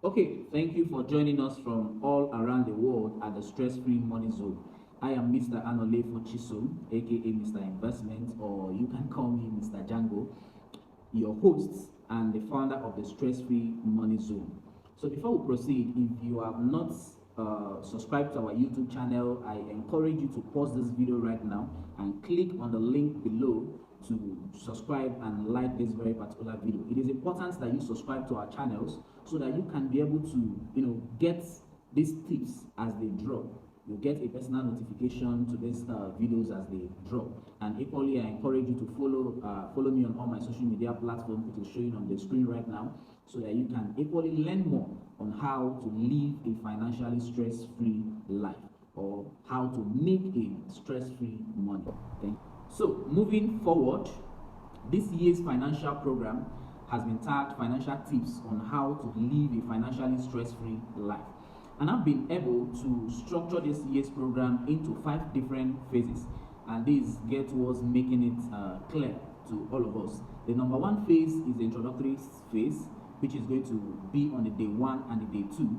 Okay, thank you for joining us from all around the world at the Stress-Free Money Zone. I am Mr. Anolefo Chisom, aka Mr. Investment, or you can call me Mr. Django, your host and the founder of the Stress-Free Money Zone. So before we proceed, if you have not subscribed to our YouTube channel, I encourage you to pause this video right now and click on the link below to subscribe and like this very particular video. It is important that you subscribe to our channels so that you can be able to get these tips as they drop. You get a personal notification to these videos as they drop. And equally, I encourage you to follow me on all my social media platforms, which is showing on the screen right now, so that you can equally learn more on how to live a financially stress-free life, or how to make a stress-free money. Thank you. So moving forward, this year's financial program has been tagged Financial Tips on How to Live a Financially Stress-Free Life. And I've been able to structure this year's program into 5 different phases, and this get towards making it clear to all of us. The number 1 phase is the introductory phase, which is going to be on the day 1 and the day 2.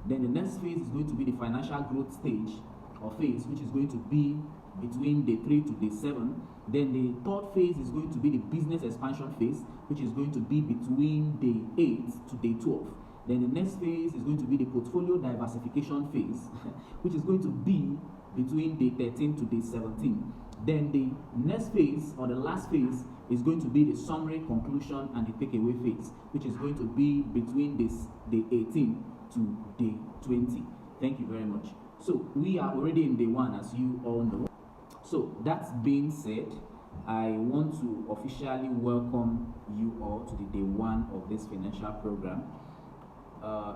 Then the next phase is going to be the financial growth stage or phase, which is going to be between day 3 to day 7. Then the 3rd phase is going to be the business expansion phase, which is going to be between day 8 to day 12. Then the next phase is going to be the portfolio diversification phase, which is going to be between day 13 to day 17. Then the next phase, or the last phase, is going to be the summary, conclusion, and the takeaway phase, which is going to be between this day 18 to day 20. Thank you very much. So we are already in day 1, as you all know. So that being said, I want to officially welcome you all to the day 1 of this financial program.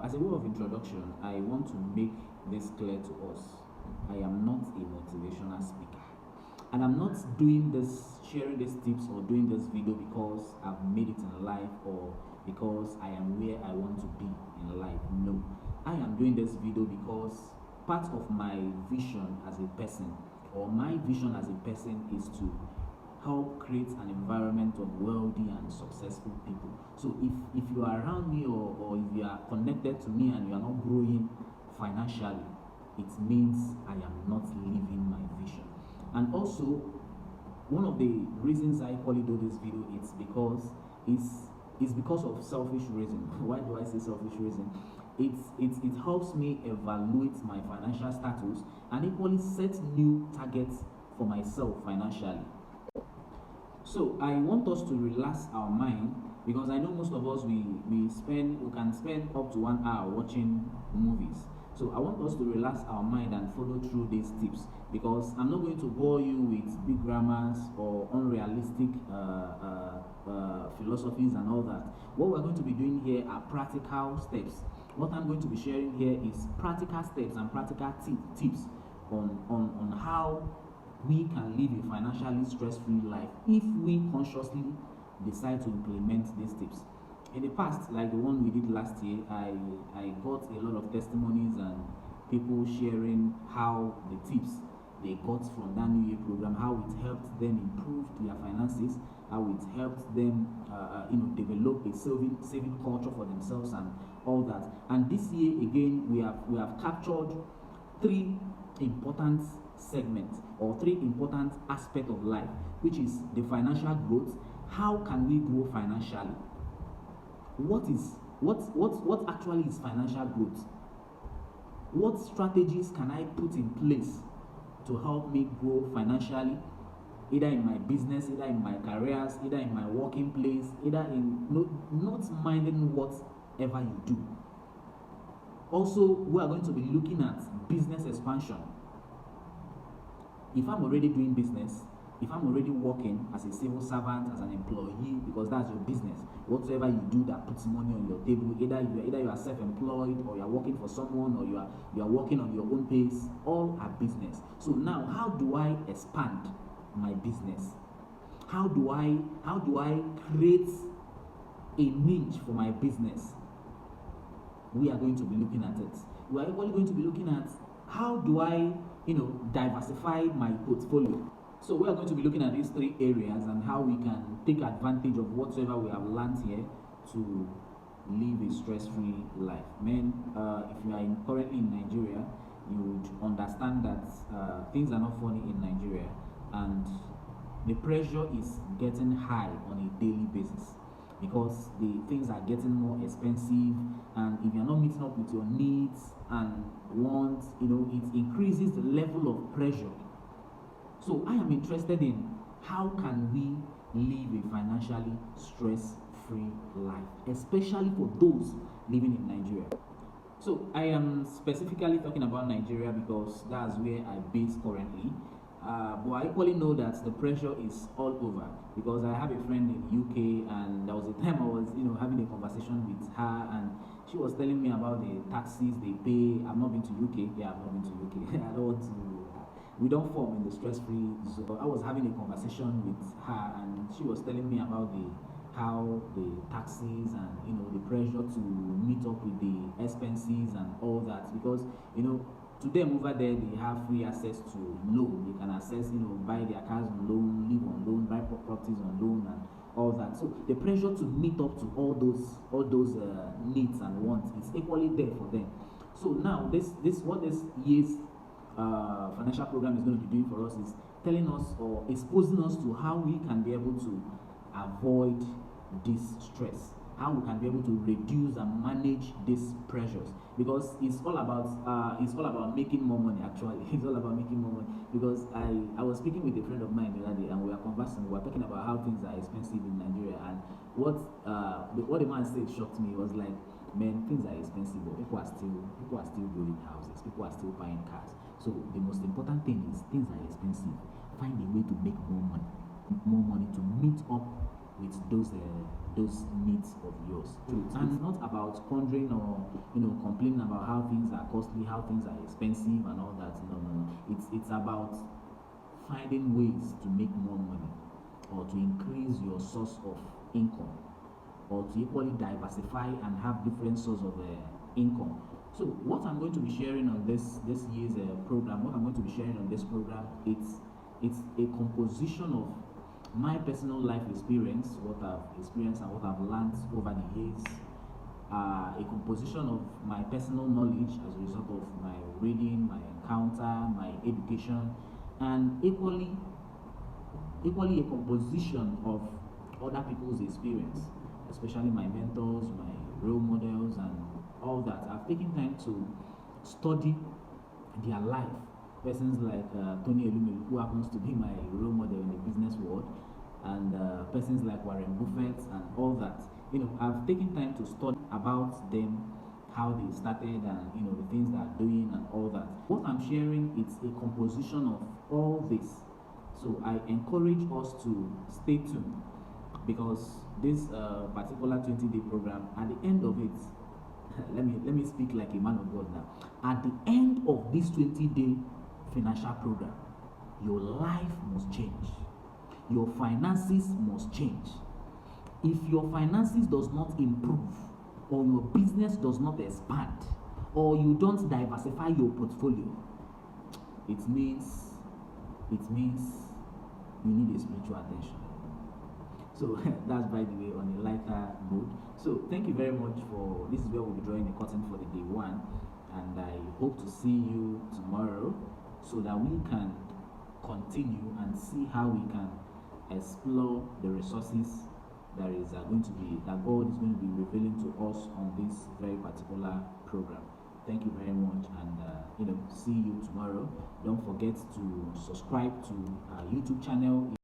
As a way of introduction, I want to make this clear to us. I am not a motivational speaker, and I'm not doing this, sharing these tips or doing this video because I've made it in life or because I am where I want to be in life. No, I am doing this video because part of my vision as a person, or my vision as a person, is to help create an environment of wealthy and successful people. So if you are around me, or if you are connected to me and you are not growing financially, it means I am not living my vision. And also, one of the reasons I equally do this video is because of selfish reason. Why do I say selfish reason? It helps me evaluate my financial status and equally set new targets for myself financially. So I want us to relax our mind, because I know most of us we can spend up to 1 hour watching movies. So I want us to relax our mind and follow through these tips, because I'm not going to bore you with big grammars or unrealistic philosophies and all that. What we're going to be doing here are practical steps. What I'm going to be sharing here is practical steps and practical tips on how we can live a financially stress-free life if we consciously decide to implement these tips. In the past, like the one we did last year, I got a lot of testimonies and people sharing how the tips they got from that New Year program, how it helped them improve their finances, how it helped them develop a saving culture for themselves and all that. And this year again, we have captured 3 important segments, or 3 important aspects of life, which is the financial growth. How can we grow financially? What actually is financial growth? What strategies can I put in place to help me grow financially, either in my business, either in my careers, either in my working place, either in not minding whatever you do. Also, we are going to be looking at business expansion. If I'm already doing business, if I'm already working as a civil servant, as an employee, because that's your business, whatever you do that puts money on your table, either you are self-employed, or you are working for someone, or you are working on your own pace, all are business. So now, how do I expand my business? How do I create a niche for my business? We are going to be looking at it. We are equally going to be looking at how do I diversify my portfolio. So we are going to be looking at these 3 areas and how we can take advantage of whatever we have learned here to live a stress-free life. Man, if you are currently in Nigeria, you would understand that things are not funny in Nigeria, and the pressure is getting high on a daily basis because the things are getting more expensive, and if you're not meeting up with your needs and wants, it increases the level of pressure. So I am interested in how can we live a financially stress-free life, especially for those living in Nigeria. So I am specifically talking about Nigeria because that's where I base currently. But I equally know that the pressure is all over because I have a friend in UK, and there was a time I was, having a conversation with her, and she was telling me about the taxes they pay. I've not been to UK. Yeah, I've not been to UK. I don't want to. We don't form in the stress-free. So I was having a conversation with her, and she was telling me about how the taxes and the pressure to meet up with the expenses and all that, because to them over there they have free access to loan. They can access, buy their cars on loan, live on loan, buy properties on loan and all that. So the pressure to meet up to all those needs and wants is equally there for them. So now this what this year's financial program is going to be doing for us is telling us or exposing us to how we can be able to avoid this stress, how we can be able to reduce and manage these pressures, because it's all about making more money. Actually, it's all about making more money, because I was speaking with a friend of mine the other day, and we were conversing. We were talking about how things are expensive in Nigeria, and what the man said shocked me. It was like, man, things are expensive, but people are still building houses, people are still buying cars. So the most important thing is things are expensive. Find a way to make more money to meet up with those needs of yours. And it's not about pondering or complaining about how things are costly, how things are expensive and all that. No. It's about finding ways to make more money, or to increase your source of income, or to equally diversify and have different sources of income. So what I'm going to be sharing on this year's program, it's a composition of my personal life experience, what I've experienced and what I've learned over the years, a composition of my personal knowledge as a result of my reading, my encounter, my education, and equally a composition of other people's experience, especially my mentors, my role models, and all that. I've taken time to study their life. Persons like Tony Elumelu, who happens to be my role model in the business world, and persons like Warren Buffett and all that. I've taken time to study about them, how they started, and the things they're doing and all that. What I'm sharing is a composition of all this. So I encourage us to stay tuned, because this particular 20-day program, at the end of it, let me speak like a man of God now. At the end of this 20-day financial program, your life must change. Your finances must change. If your finances does not improve, or your business does not expand, or you don't diversify your portfolio, it means you need a spiritual attention. So that's, by the way, on a lighter note. So thank you very much for this. Is where we'll be drawing the curtain for the day one, and I hope to see you tomorrow so that we can continue and see how we can explore the resources that God is going to be revealing to us on this very particular program. Thank you very much, and see you tomorrow. Don't forget to subscribe to our YouTube channel.